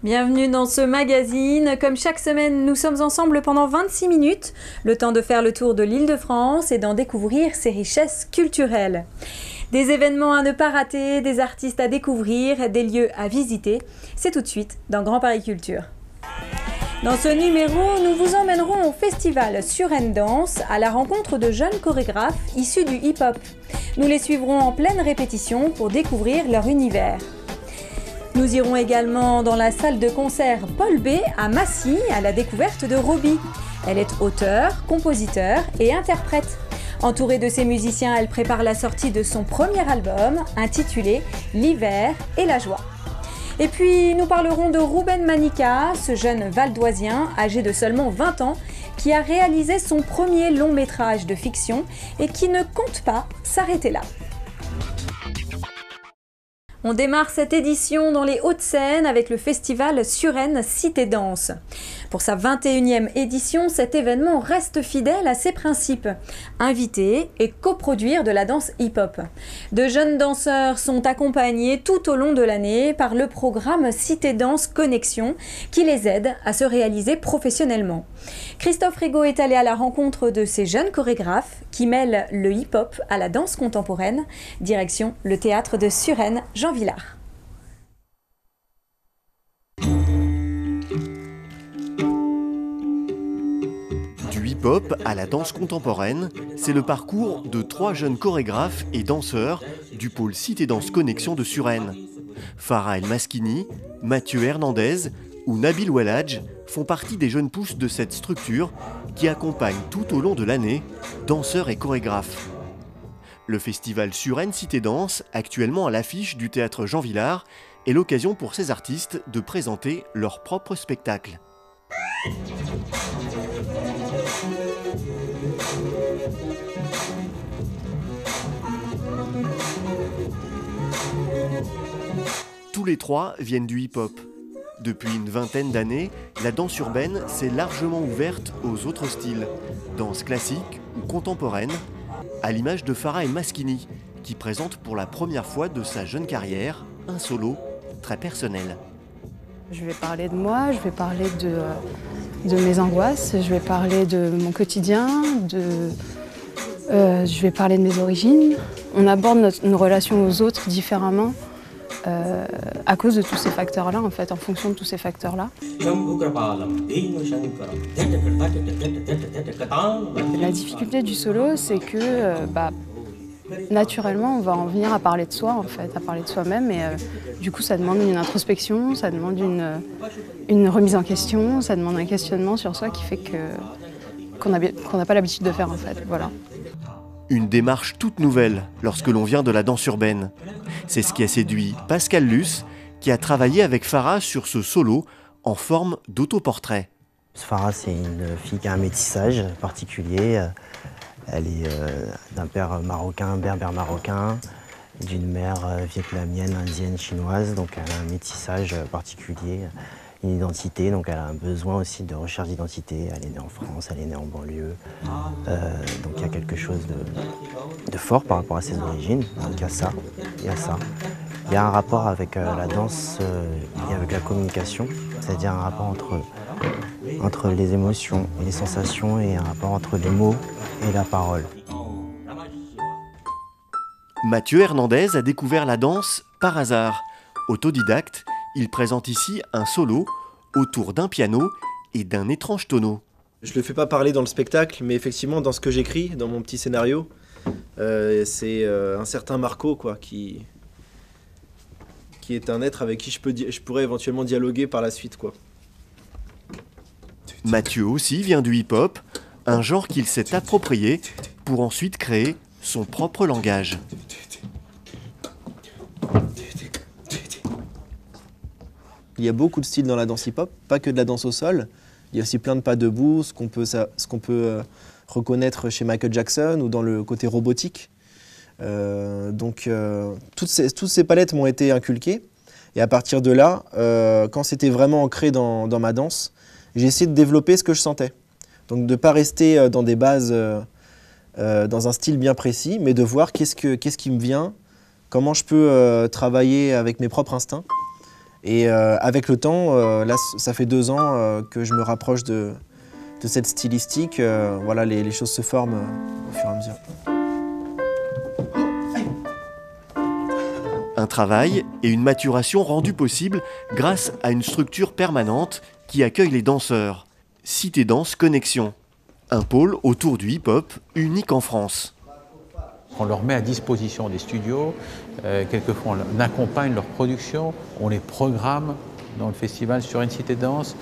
Bienvenue dans ce magazine. Comme chaque semaine, nous sommes ensemble pendant 26 minutes, le temps de faire le tour de l'Île-de-France et d'en découvrir ses richesses culturelles. Des événements à ne pas rater, des artistes à découvrir, des lieux à visiter. C'est tout de suite dans Grand Paris Culture. Dans ce numéro, nous vous emmènerons au festival Suresnes Danse à la rencontre de jeunes chorégraphes issus du hip-hop. Nous les suivrons en pleine répétition pour découvrir leur univers. Nous irons également dans la salle de concert Paul B à Massy à la découverte de Roby. Elle est auteure, compositeur et interprète. Entourée de ses musiciens, elle prépare la sortie de son premier album intitulé L'hiver et la joie. Et puis nous parlerons de Rouben Manica, ce jeune valdoisien âgé de seulement 20 ans qui a réalisé son premier long métrage de fiction et qui ne compte pas s'arrêter là. On démarre cette édition dans les Hauts-de-Seine avec le festival Suresnes Cité Danse. Pour sa 21e édition, cet événement reste fidèle à ses principes. Inviter et coproduire de la danse hip-hop. De jeunes danseurs sont accompagnés tout au long de l'année par le programme Cité Danse Connexion qui les aide à se réaliser professionnellement. Christophe Rigaud est allé à la rencontre de ces jeunes chorégraphes qui mêlent le hip-hop à la danse contemporaine. Direction le théâtre de Suresnes, Jean Villard. Du hip-hop à la danse contemporaine, c'est le parcours de 3 jeunes chorégraphes et danseurs du pôle Cité Danse Connexion de Suresnes. Farah El Maskini, Mathieu Hernandez ou Nabil Ouelhadj font partie des jeunes pousses de cette structure qui accompagne tout au long de l'année danseurs et chorégraphes. Le festival Suresnes Cité Danse, actuellement à l'affiche du théâtre Jean Villard, est l'occasion pour ces artistes de présenter leur propre spectacle. Tous les 3 viennent du hip-hop. Depuis une vingtaine d'années, la danse urbaine s'est largement ouverte aux autres styles, danse classique ou contemporaine, à l'image de Farah El Maskini, qui présente pour la première fois de sa jeune carrière un solo très personnel. Je vais parler de moi, je vais parler de mes angoisses, je vais parler de mon quotidien, je vais parler de mes origines. On aborde nos relations aux autres différemment à cause de tous ces facteurs-là, en fait, en fonction de tous ces facteurs-là. La difficulté du solo, c'est que naturellement, on va en venir à parler de soi, en fait, à parler de soi-même. Et du coup, ça demande une introspection, ça demande une remise en question, ça demande un questionnement sur soi qui fait qu'on n'a pas l'habitude de faire, en fait. Voilà. Une démarche toute nouvelle lorsque l'on vient de la danse urbaine. C'est ce qui a séduit Pascal Luce, qui a travaillé avec Farah sur ce solo en forme d'autoportrait. Farah, c'est une fille qui a un métissage particulier. Elle est d'un père marocain, berbère marocain, d'une mère vietnamienne, indienne, chinoise. Donc elle a un métissage particulier, une identité. Donc elle a un besoin aussi de recherche d'identité. Elle est née en France, elle est née en banlieue. Donc il y a quelque chose de fort par rapport à ses origines. Donc il y a ça, il y a ça. Il y a un rapport avec la danse et avec la communication, c'est-à-dire un rapport entre les émotions et les sensations et un rapport entre les mots et la parole. Mathieu Hernandez a découvert la danse par hasard. Autodidacte, il présente ici un solo autour d'un piano et d'un étrange tonneau. Je ne le fais pas parler dans le spectacle, mais effectivement dans ce que j'écris, dans mon petit scénario, c'est un certain Marco quoi, qui est un être avec qui je pourrais éventuellement dialoguer par la suite, quoi. Mathieu aussi vient du hip-hop, un genre qu'il s'est approprié pour ensuite créer son propre langage. Il y a beaucoup de styles dans la danse hip-hop, pas que de la danse au sol. Il y a aussi plein de pas debout, ce qu'on peut reconnaître chez Michael Jackson ou dans le côté robotique. Toutes ces palettes m'ont été inculquées. Et à partir de là, quand c'était vraiment ancré dans ma danse, j'ai essayé de développer ce que je sentais. Donc de ne pas rester dans des bases, dans un style bien précis, mais de voir qu'est-ce qui me vient, comment je peux travailler avec mes propres instincts Et avec le temps, là, ça fait 2 ans que je me rapproche de cette stylistique. Voilà, les choses se forment au fur et à mesure. Un travail et une maturation rendus possibles grâce à une structure permanente qui accueille les danseurs. Cité Danse Connexion, un pôle autour du hip-hop unique en France. On leur met à disposition des studios, quelquefois on accompagne leur production, on les programme dans le festival sur une Cité Danse,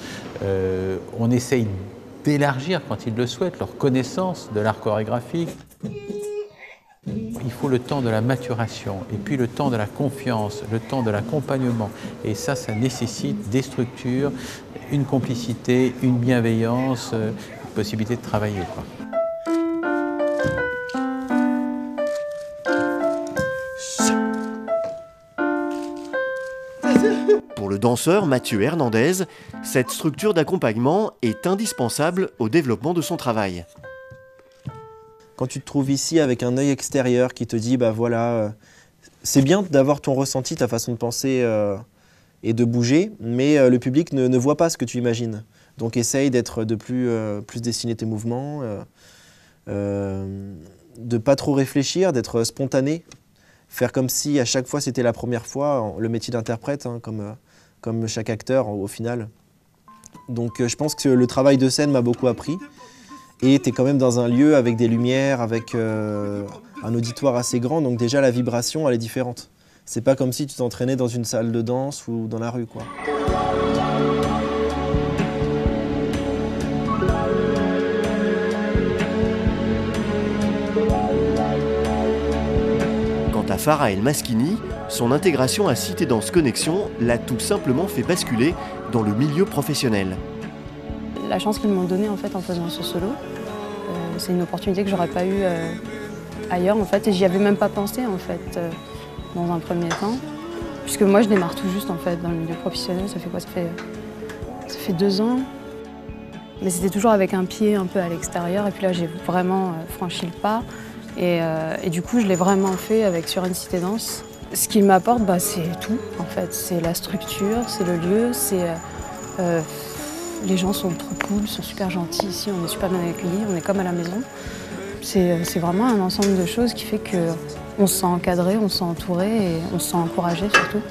on essaye d'élargir quand ils le souhaitent leur connaissance de l'art chorégraphique. Il faut le temps de la maturation et puis le temps de la confiance, le temps de l'accompagnement. Et ça nécessite des structures, une complicité, une bienveillance, une possibilité de travailler, quoi. Pour le danseur Mathieu Hernandez, cette structure d'accompagnement est indispensable au développement de son travail. Quand tu te trouves ici avec un œil extérieur qui te dit, bah voilà, c'est bien d'avoir ton ressenti, ta façon de penser et de bouger, mais le public ne voit pas ce que tu imagines. Donc essaye d'être de plus dessiner tes mouvements, de pas trop réfléchir, d'être spontané, faire comme si à chaque fois c'était la première fois, le métier d'interprète, hein, comme chaque acteur au final. Donc je pense que le travail de scène m'a beaucoup appris. Et tu es quand même dans un lieu avec des lumières, avec un auditoire assez grand, donc déjà la vibration elle est différente. C'est pas comme si tu t'entraînais dans une salle de danse ou dans la rue, quoi. Quant à Farah El Maskini, son intégration à Cité Danse Connexion l'a tout simplement fait basculer dans le milieu professionnel. La chance qu'ils m'ont donnée en fait en faisant ce solo, c'est une opportunité que j'aurais pas eue ailleurs en fait, et j'y avais même pas pensé en fait dans un premier temps, puisque moi je démarre tout juste en fait dans le milieu professionnel. Ça fait quoi? Ça fait 2 ans, mais c'était toujours avec un pied un peu à l'extérieur, et puis là j'ai vraiment franchi le pas, et du coup je l'ai vraiment fait avec Sur une Cité Danse. Ce qu'il m'apporte, bah, c'est tout en fait, c'est la structure, c'est le lieu, c'est les gens sont trop cool, sont super gentils ici, on est super bien accueillis, on est comme à la maison. C'est vraiment un ensemble de choses qui fait qu'on se sent encadré, on se sent entouré et on se sent encouragé surtout.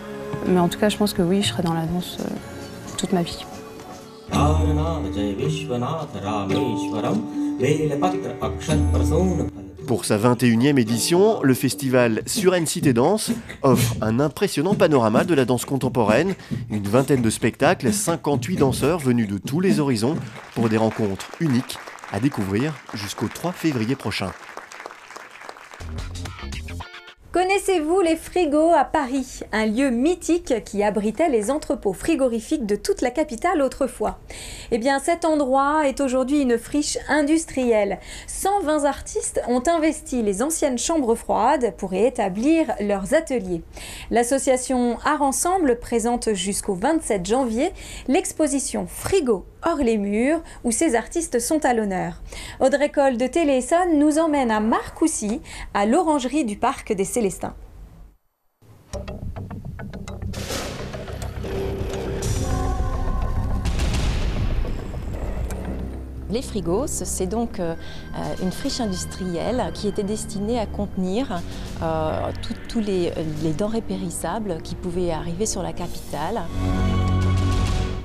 Mais en tout cas, je pense que oui, je serai dans la danse toute ma vie. Pour sa 21e édition, le festival Sur une Cité Danse offre un impressionnant panorama de la danse contemporaine, une vingtaine de spectacles, 58 danseurs venus de tous les horizons pour des rencontres uniques à découvrir jusqu'au 3 février prochain. Connaissez-vous les frigos à Paris, un lieu mythique qui abritait les entrepôts frigorifiques de toute la capitale autrefois? Eh bien, cet endroit est aujourd'hui une friche industrielle. 120 artistes ont investi les anciennes chambres froides pour y établir leurs ateliers. L'association Art Ensemble présente jusqu'au 27 janvier l'exposition Frigo hors les murs, où ces artistes sont à l'honneur. Audrey Coll de Télé Essonne nous emmène à Marcoussis, à l'orangerie du parc des Célestins. Les frigos, c'est donc une friche industrielle qui était destinée à contenir tous les denrées périssables qui pouvaient arriver sur la capitale.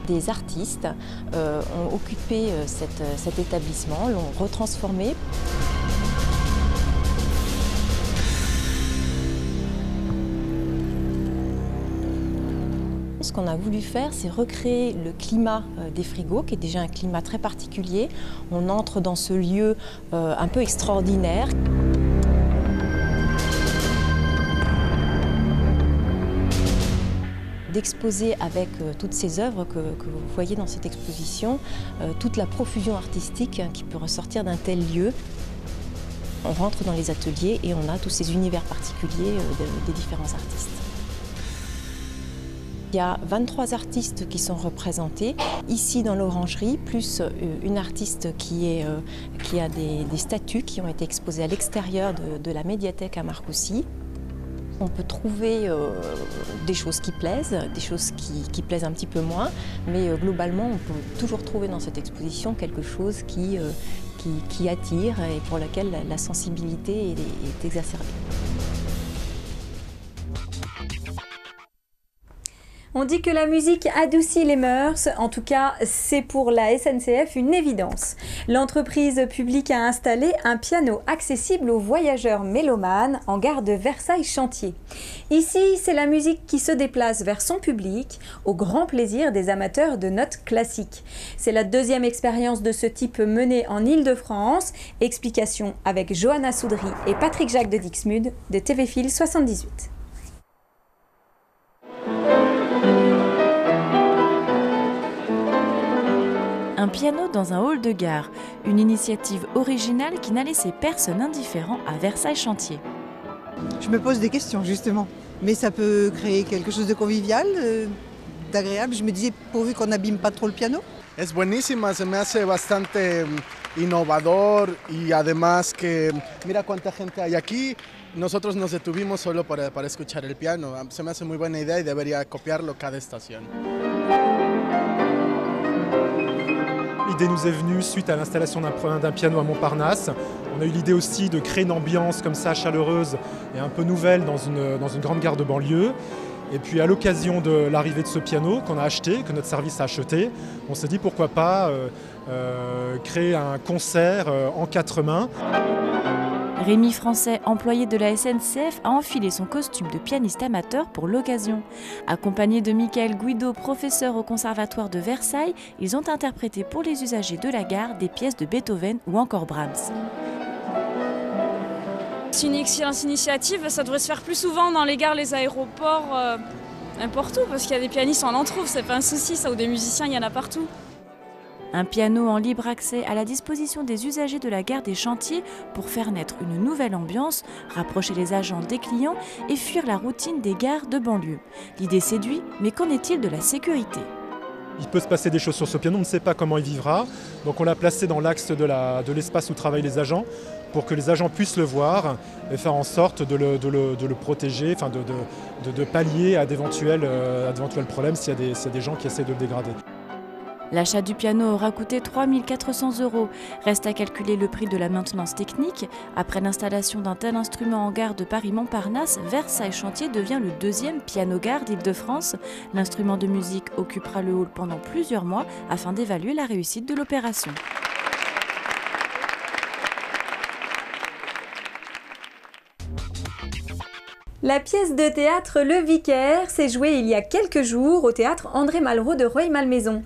Des artistes ont occupé cet établissement, l'ont retransformé. Ce qu'on a voulu faire, c'est recréer le climat des frigos, qui est déjà un climat très particulier. On entre dans ce lieu un peu extraordinaire. D'exposer avec toutes ces œuvres que vous voyez dans cette exposition, toute la profusion artistique qui peut ressortir d'un tel lieu. On rentre dans les ateliers et on a tous ces univers particuliers des différents artistes. Il y a 23 artistes qui sont représentés ici dans l'orangerie, plus une artiste qui a des statues qui ont été exposées à l'extérieur de la médiathèque à Marcoussis. On peut trouver des choses qui plaisent, des choses qui plaisent un petit peu moins, mais globalement, on peut toujours trouver dans cette exposition quelque chose qui attire et pour laquelle la sensibilité est exacerbée. On dit que la musique adoucit les mœurs, en tout cas c'est pour la SNCF une évidence. L'entreprise publique a installé un piano accessible aux voyageurs mélomanes en gare de Versailles-Chantier. Ici, c'est la musique qui se déplace vers son public, au grand plaisir des amateurs de notes classiques. C'est la deuxième expérience de ce type menée en Île-de-France. Explication avec Johanna Soudry et Patrick Jacques de Dixmude de TV Fil 78. Un piano dans un hall de gare, une initiative originale qui n'a laissé personne indifférent à Versailles-Chantier. Je me pose des questions justement, mais ça peut créer quelque chose de convivial, d'agréable. Je me disais pourvu qu'on n'abîme pas trop le piano. Es buenísima, se me hace bastante innovador y además que mira cuánta gente hay aquí. Nosotros nos detuvimos solo para escuchar el piano. Se me hace muy buena idea y debería copiarlo cada estación. L'idée nous est venue suite à l'installation d'un piano à Montparnasse. On a eu l'idée aussi de créer une ambiance comme ça chaleureuse et un peu nouvelle dans une grande gare de banlieue. Et puis à l'occasion de l'arrivée de ce piano qu'on a acheté, que notre service a acheté, on s'est dit pourquoi pas créer un concert en 4 mains. Rémi Français, employé de la SNCF, a enfilé son costume de pianiste amateur pour l'occasion. Accompagné de Michael Guido, professeur au conservatoire de Versailles, ils ont interprété pour les usagers de la gare des pièces de Beethoven ou encore Brahms. C'est une excellente initiative, ça devrait se faire plus souvent dans les gares, les aéroports, n'importe où, parce qu'il y a des pianistes, on en trouve, c'est pas un souci ça, ou des musiciens, il y en a partout. Un piano en libre accès à la disposition des usagers de la gare des Chantiers pour faire naître une nouvelle ambiance, rapprocher les agents des clients et fuir la routine des gares de banlieue. L'idée séduit, mais qu'en est-il de la sécurité ? Il peut se passer des choses sur ce piano, on ne sait pas comment il vivra. Donc on l'a placé dans l'axe de l'espace où travaillent les agents pour que les agents puissent le voir et faire en sorte de le protéger, enfin de pallier à d'éventuels problèmes s'il y a des gens qui essaient de le dégrader. L'achat du piano aura coûté 3 400 €. Reste à calculer le prix de la maintenance technique. Après l'installation d'un tel instrument en gare de Paris-Montparnasse, Versailles-Chantier devient le deuxième piano-gare d'Île-de-France. L'instrument de musique occupera le hall pendant plusieurs mois afin d'évaluer la réussite de l'opération. La pièce de théâtre Le Vicaire s'est jouée il y a quelques jours au théâtre André Malraux de Rueil-Malmaison.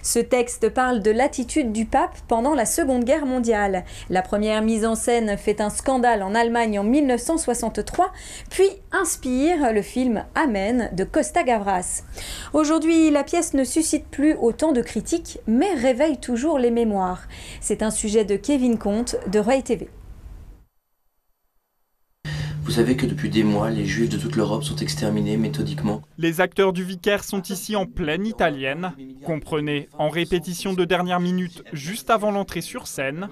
Ce texte parle de l'attitude du pape pendant la Seconde Guerre mondiale. La première mise en scène fait un scandale en Allemagne en 1963, puis inspire le film Amen de Costa Gavras. Aujourd'hui, la pièce ne suscite plus autant de critiques, mais réveille toujours les mémoires. C'est un sujet de Kevin Comte de Rai TV. Vous savez que depuis des mois, les Juifs de toute l'Europe sont exterminés méthodiquement. Les acteurs du Vicaire sont ici en pleine italienne. Comprenez, en répétition de dernière minute, juste avant l'entrée sur scène.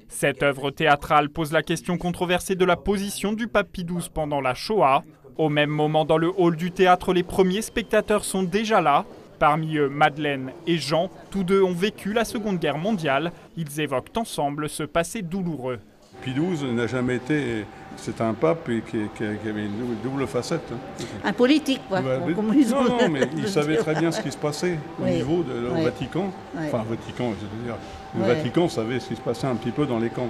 Cette œuvre théâtrale pose la question controversée de la position du pape Pie XII pendant la Shoah. Au même moment, dans le hall du théâtre, les premiers spectateurs sont déjà là. Parmi eux, Madeleine et Jean, tous deux ont vécu la Seconde Guerre mondiale. Ils évoquent ensemble ce passé douloureux. Pie XII n'a jamais été... C'est un pape qui avait une double facette. Un politique, quoi. Non, mais il savait très bien ce qui se passait au niveau du Vatican. Oui. Enfin, Vatican, je veux dire. Le Vatican savait ce qui se passait un petit peu dans les camps.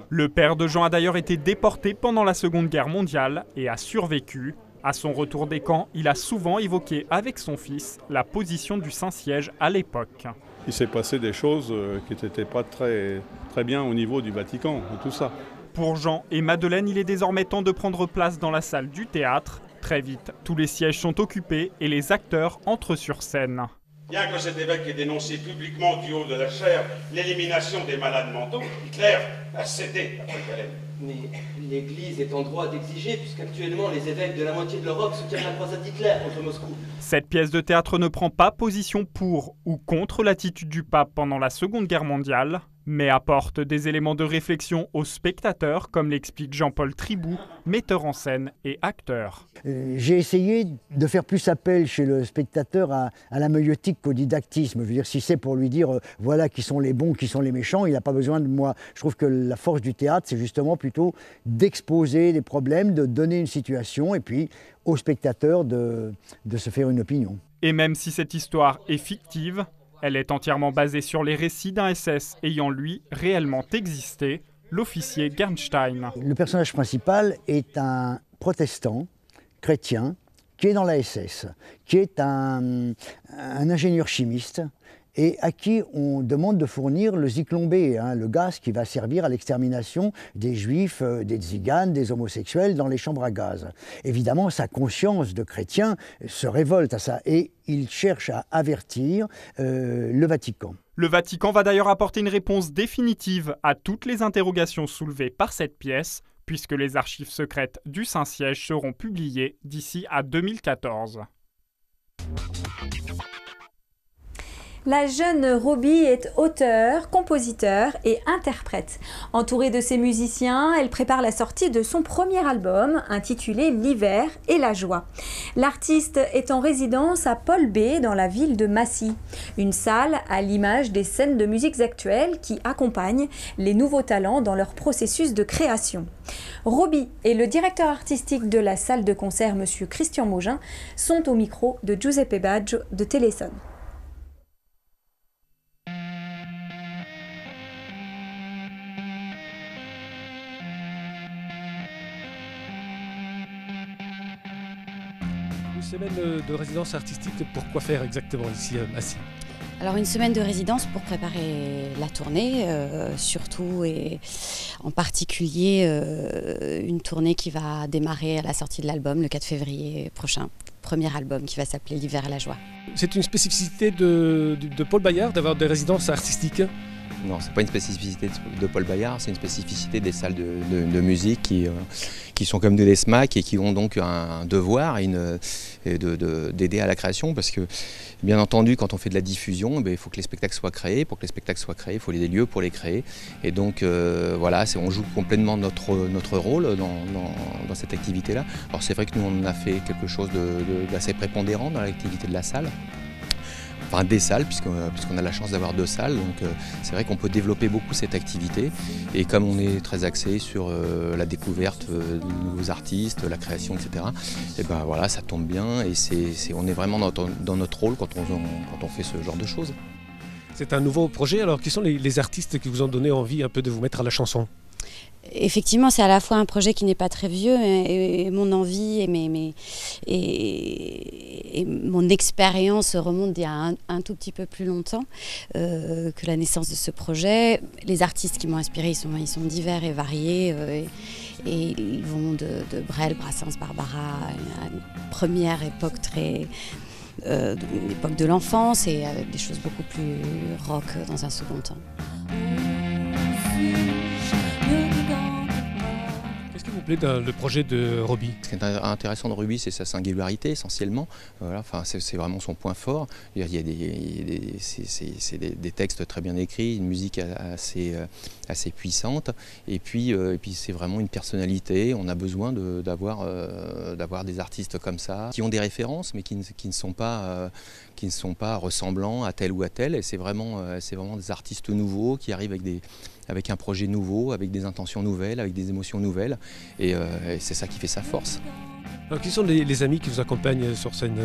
Le père de Jean a d'ailleurs été déporté pendant la Seconde Guerre mondiale et a survécu. À son retour des camps, il a souvent évoqué avec son fils la position du Saint-Siège à l'époque. Il s'est passé des choses qui n'étaient pas très bien au niveau du Vatican, tout ça. Pour Jean et Madeleine, il est désormais temps de prendre place dans la salle du théâtre. Très vite, tous les sièges sont occupés et les acteurs entrent sur scène. Bien que cet évêque ait dénoncé publiquement du haut de la chaire l'élimination des malades mentaux, Hitler a cédé après Calais. Mais l'Église est en droit d'exiger, puisqu'actuellement les évêques de la moitié de l'Europe soutiennent la croisade d'Hitler contre Moscou. Cette pièce de théâtre ne prend pas position pour ou contre l'attitude du pape pendant la Seconde Guerre mondiale. mais apporte des éléments de réflexion aux spectateurs, comme l'explique Jean-Paul Tribou, metteur en scène et acteur. J'ai essayé de faire plus appel chez le spectateur à la maïeutique qu'au didactisme. Je veux dire, si c'est pour lui dire voilà qui sont les bons, qui sont les méchants, il n'a pas besoin de moi. Je trouve que la force du théâtre, c'est justement plutôt d'exposer les problèmes, de donner une situation et puis au spectateur de se faire une opinion. Et même si cette histoire est fictive, elle est entièrement basée sur les récits d'un SS ayant, lui, réellement existé, l'officier Gernstein. Le personnage principal est un protestant, chrétien, qui est dans la SS, qui est un ingénieur chimiste et à qui on demande de fournir le Zyklon B, le gaz qui va servir à l'extermination des juifs, des tziganes, des homosexuels dans les chambres à gaz. Évidemment, sa conscience de chrétien se révolte à ça et il cherche à avertir le Vatican. Le Vatican va d'ailleurs apporter une réponse définitive à toutes les interrogations soulevées par cette pièce, puisque les archives secrètes du Saint-Siège seront publiées d'ici à 2014. La jeune Roby est auteure, compositeur et interprète. Entourée de ses musiciens, elle prépare la sortie de son premier album intitulé L'hiver et la joie. L'artiste est en résidence à Paul B dans la ville de Massy, une salle à l'image des scènes de musiques actuelles qui accompagnent les nouveaux talents dans leur processus de création. Roby et le directeur artistique de la salle de concert, M. Christian Maugin, sont au micro de Giuseppe Baggio de Téléson. Une semaine de résidence artistique, pourquoi faire exactement ici à Massy? Alors une semaine de résidence pour préparer la tournée, surtout et en particulier une tournée qui va démarrer à la sortie de l'album le 4 février prochain. Premier album qui va s'appeler L'hiver et la joie. C'est une spécificité de Paul Bayard d'avoir des résidences artistiques? Non, c'est pas une spécificité de Paul Bayard, c'est une spécificité des salles de musique qui sont comme des SMAC et qui ont donc un devoir d'aider à la création, parce que bien entendu quand on fait de la diffusion, il faut que les spectacles soient créés. Pour que les spectacles soient créés, il faut des lieux pour les créer. Et donc voilà, on joue complètement notre rôle dans cette activité-là. Alors c'est vrai que nous on a fait quelque chose d'assez prépondérant dans l'activité de la salle. Enfin des salles, puisqu'on a la chance d'avoir 2 salles, donc c'est vrai qu'on peut développer beaucoup cette activité. Et comme on est très axé sur la découverte de nouveaux artistes, la création, etc., et ben voilà, ça tombe bien et on est vraiment dans notre rôle quand on fait ce genre de choses. C'est un nouveau projet, alors qui sont les artistes qui vous ont donné envie un peu de vous mettre à la chanson? Effectivement, c'est à la fois un projet qui n'est pas très vieux et mon envie et mon expérience remontent d'il y a un tout petit peu plus longtemps que la naissance de ce projet. Les artistes qui m'ont inspiré, ils sont divers et variés et ils vont de Brel, Brassens, Barbara à une première époque l'époque de l'enfance et des choses beaucoup plus rock dans un second temps. Qu'est-ce qui vous plaît dans le projet de Roby? Ce qui est intéressant de Roby, c'est sa singularité essentiellement. Voilà, c'est vraiment son point fort. Il y a des textes très bien écrits, une musique assez puissante. Et puis c'est vraiment une personnalité. On a besoin d'avoir des artistes comme ça, qui ont des références, mais qui ne sont pas ressemblants à tel ou à tel. Et c'est vraiment des artistes nouveaux qui arrivent avec un projet nouveau, avec des intentions nouvelles, avec des émotions nouvelles. Et c'est ça qui fait sa force. Alors, qui sont les amis qui vous accompagnent sur scène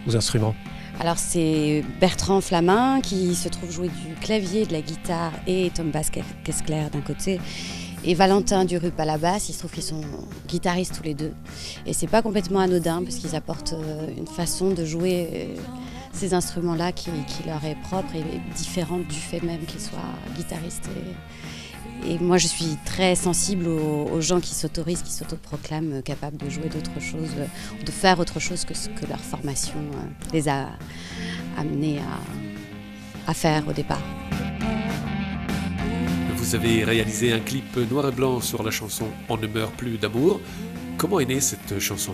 aux instruments? Alors c'est Bertrand Flamin qui se trouve jouer du clavier, de la guitare et Tom Bass-Kessler d'un côté. Et Valentin Durup à la basse, il se trouve qu'ils sont guitaristes tous les deux. Et c'est pas complètement anodin parce qu'ils apportent une façon de jouer ces instruments-là qui leur est propre et différente du fait même qu'ils soient guitaristes. Et moi je suis très sensible aux gens qui s'autorisent, qui s'autoproclament capables de jouer d'autre chose, de faire autre chose que ce que leur formation les a amenés à faire au départ. Vous avez réalisé un clip noir et blanc sur la chanson « On ne meurt plus d'amour ». Comment est née cette chanson ?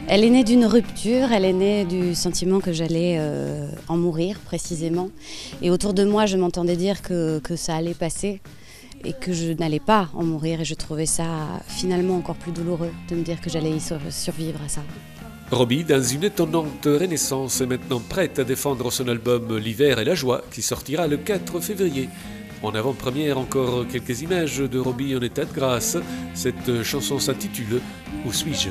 Elle est née d'une rupture, elle est née du sentiment que j'allais en mourir précisément. Et autour de moi, je m'entendais dire que ça allait passer et que je n'allais pas en mourir. Et je trouvais ça finalement encore plus douloureux de me dire que j'allais y survivre à ça. Robbie, dans une étonnante renaissance, est maintenant prête à défendre son album L'hiver et la joie, qui sortira le 4 février. En avant-première, encore quelques images de Robbie en état de grâce. Cette chanson s'intitule « Où suis-je » ?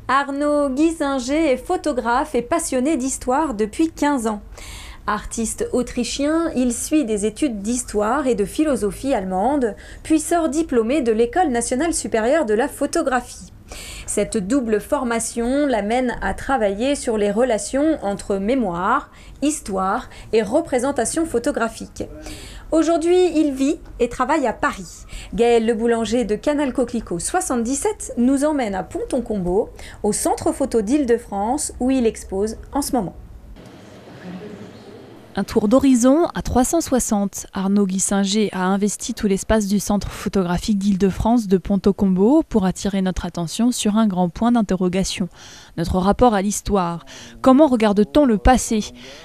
Arnaud Giesinger est photographe et passionné d'histoire depuis 15 ans. Artiste autrichien, il suit des études d'histoire et de philosophie allemande, puis sort diplômé de l'École nationale supérieure de la photographie. Cette double formation l'amène à travailler sur les relations entre mémoire, histoire et représentation photographique. Aujourd'hui, il vit et travaille à Paris. Gaël Le Boulanger de Canal Coquelicot 77 nous emmène à Ponton-Combo, au Centre Photo d'Île-de-France, où il expose en ce moment. Un tour d'horizon à 360. Arnaud Giesinger a investi tout l'espace du Centre photographique d'Île-de-France de Ponton-Combo pour attirer notre attention sur un grand point d'interrogation. Notre rapport à l'histoire. Comment regarde-t-on le passé?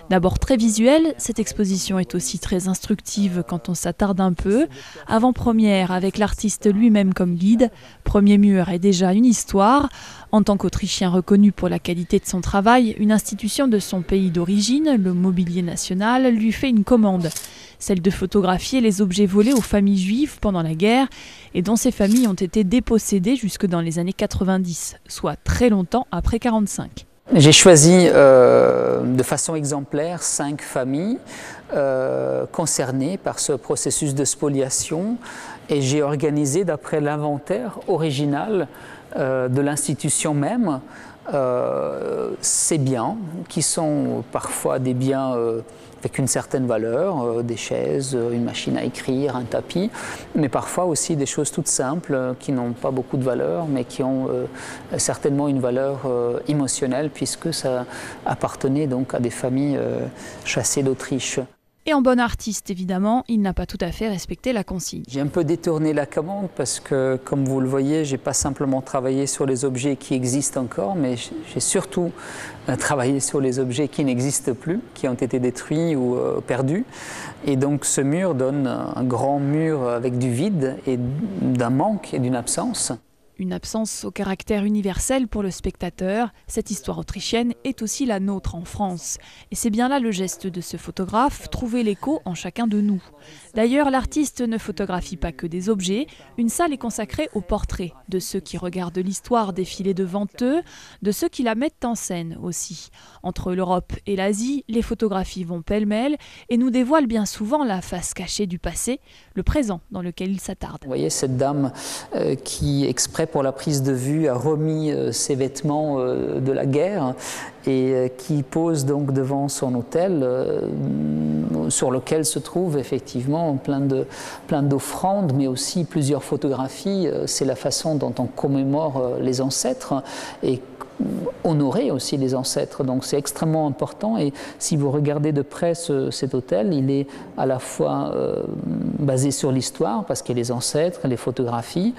D'abord très visuelle, cette exposition est aussi très instructive quand on s'attarde un peu. Avant-première avec l'artiste lui-même comme guide. Premier mur est déjà une histoire. En tant qu'Autrichien reconnu pour la qualité de son travail, une institution de son pays d'origine, le Mobilier National, lui fait une commande. Celle de photographier les objets volés aux familles juives pendant la guerre et dont ces familles ont été dépossédées jusque dans les années 90, soit très longtemps après 1945. J'ai choisi de façon exemplaire 5 familles concernées par ce processus de spoliation et j'ai organisé d'après l'inventaire original de l'institution même ces biens qui sont parfois des biens avec une certaine valeur, des chaises, une machine à écrire, un tapis, mais parfois aussi des choses toutes simples qui n'ont pas beaucoup de valeur, mais qui ont certainement une valeur émotionnelle puisque ça appartenait donc à des familles chassées d'Autriche. Et en bon artiste, évidemment, il n'a pas tout à fait respecté la consigne. J'ai un peu détourné la commande parce que, comme vous le voyez, je n'ai pas simplement travaillé sur les objets qui existent encore, mais j'ai surtout travaillé sur les objets qui n'existent plus, qui ont été détruits ou perdus. Et donc ce mur donne un grand mur avec du vide et d'un manque et d'une absence. Une absence au caractère universel pour le spectateur, cette histoire autrichienne est aussi la nôtre en France. Et c'est bien là le geste de ce photographe, trouver l'écho en chacun de nous. D'ailleurs, l'artiste ne photographie pas que des objets, une salle est consacrée aux portraits de ceux qui regardent l'histoire défiler devant eux, de ceux qui la mettent en scène aussi. Entre l'Europe et l'Asie, les photographies vont pêle-mêle et nous dévoilent bien souvent la face cachée du passé, le présent dans lequel ils s'attardent. Vous voyez cette dame qui, exprès pour la prise de vue, a remis ses vêtements de la guerre et qui pose donc devant son hôtel sur lequel se trouve effectivement plein d'offrandes, mais aussi plusieurs photographies. C'est la façon dont on commémore les ancêtres et honorer aussi les ancêtres, donc c'est extrêmement important. Et si vous regardez de près cet hôtel, il est à la fois basé sur l'histoire parce qu'il y a les ancêtres, les photographies,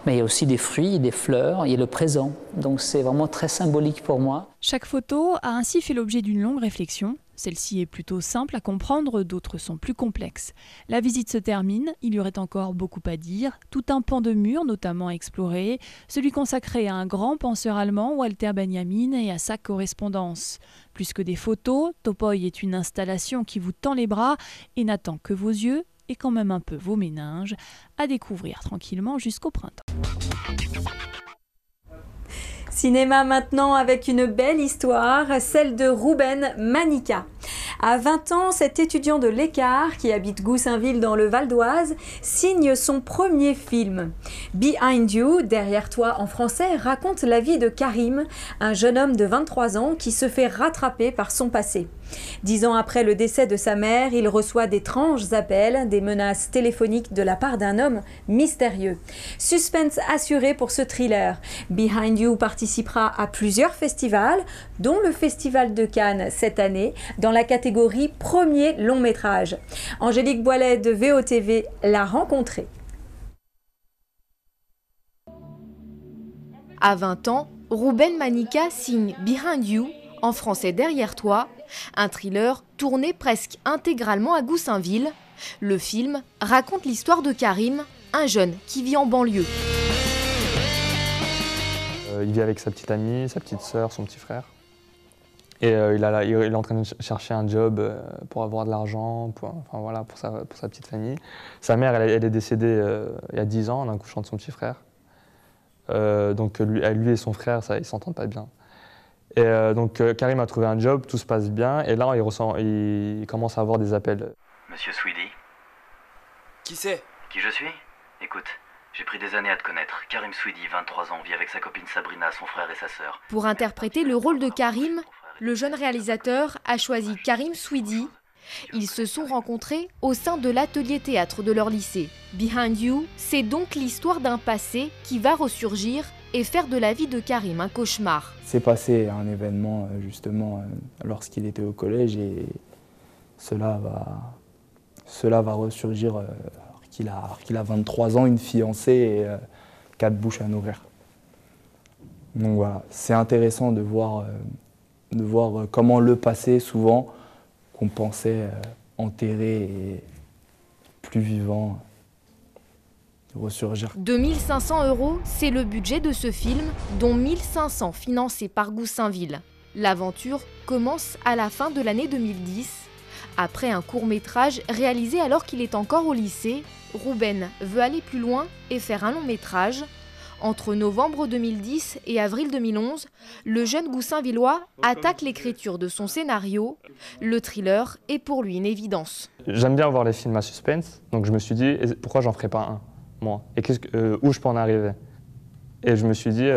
mais il y a aussi des fruits, des fleurs, il y a le présent, donc c'est vraiment très symbolique pour moi. Chaque photo a ainsi fait l'objet d'une longue réflexion. Celle-ci est plutôt simple à comprendre, d'autres sont plus complexes. La visite se termine, il y aurait encore beaucoup à dire, tout un pan de mur notamment à explorer, celui consacré à un grand penseur allemand, Walter Benjamin, et à sa correspondance. Plus que des photos, Topoï est une installation qui vous tend les bras et n'attend que vos yeux et quand même un peu vos méninges, à découvrir tranquillement jusqu'au printemps. Cinéma maintenant avec une belle histoire, celle de Ruben Manica. À 20 ans, cet étudiant de l'Écart, qui habite Goussainville dans le Val d'Oise, signe son premier film. Behind You, derrière toi en français, raconte la vie de Karim, un jeune homme de 23 ans qui se fait rattraper par son passé. 10 ans après le décès de sa mère, il reçoit d'étranges appels, des menaces téléphoniques de la part d'un homme mystérieux. Suspense assuré pour ce thriller. Behind You participera à plusieurs festivals, dont le Festival de Cannes cette année, dans la catégorie premier long métrage. Angélique Boilet de VOTV l'a rencontré. À 20 ans, Ruben Manica signe Behind You, en français Derrière toi, un thriller tourné presque intégralement à Goussainville. Le film raconte l'histoire de Karim, un jeune qui vit en banlieue. Il vit avec sa petite amie, sa petite sœur, son petit frère. Et il est en train de chercher un job pour avoir de l'argent, pour sa petite famille. Sa mère, elle est décédée il y a 10 ans en accouchant de son petit frère. Donc lui et son frère, ils ne s'entendent pas bien. Et donc Karim a trouvé un job, tout se passe bien, et là il commence à avoir des appels. Monsieur Sweedy. Qui c'est? Qui je suis? Écoute, j'ai pris des années à te connaître. Karim Sweedy, 23 ans, vit avec sa copine Sabrina, son frère et sa sœur. Pour interpréter le rôle de Karim, le jeune réalisateur a choisi Karim Sweedy. Ils se sont rencontrés au sein de l'atelier théâtre de leur lycée. Behind You, c'est donc l'histoire d'un passé qui va ressurgir et faire de la vie de Karim un cauchemar. C'est passé un événement justement lorsqu'il était au collège et cela va ressurgir alors qu'il a 23 ans, une fiancée et 4 bouches à nourrir. Donc voilà, c'est intéressant de voir comment le passé, souvent, qu'on pensait enterré et plus vivant, ressurgir. 2 500 €, c'est le budget de ce film, dont 1 500 financés par Goussainville. L'aventure commence à la fin de l'année 2010. Après un court-métrage réalisé alors qu'il est encore au lycée, Ruben veut aller plus loin et faire un long-métrage. Entre novembre 2010 et avril 2011, le jeune Goussainvillois attaque l'écriture de son scénario. Le thriller est pour lui une évidence. J'aime bien voir les films à suspense, donc je me suis dit, pourquoi j'en ferais pas un, moi? Et où je peux en arriver? Et je me suis dit,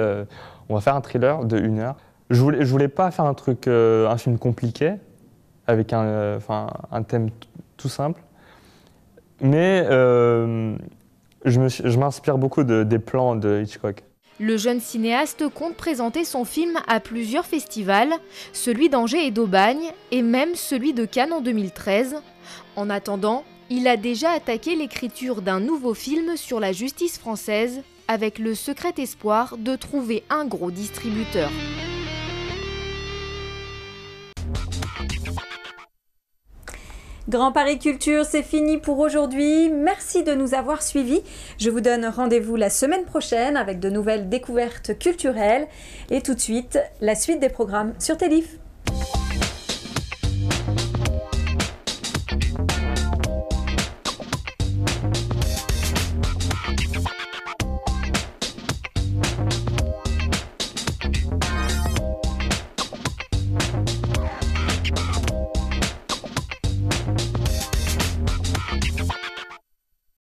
on va faire un thriller de 1 heure. Je voulais pas faire un film compliqué, avec un thème tout simple, mais je m'inspire beaucoup des plans de Hitchcock. Le jeune cinéaste compte présenter son film à plusieurs festivals, celui d'Angers et d'Aubagne, et même celui de Cannes en 2013. En attendant, il a déjà attaqué l'écriture d'un nouveau film sur la justice française, avec le secret espoir de trouver un gros distributeur. Grand Paris Culture, c'est fini pour aujourd'hui. Merci de nous avoir suivis. Je vous donne rendez-vous la semaine prochaine avec de nouvelles découvertes culturelles. Et tout de suite, la suite des programmes sur Télif.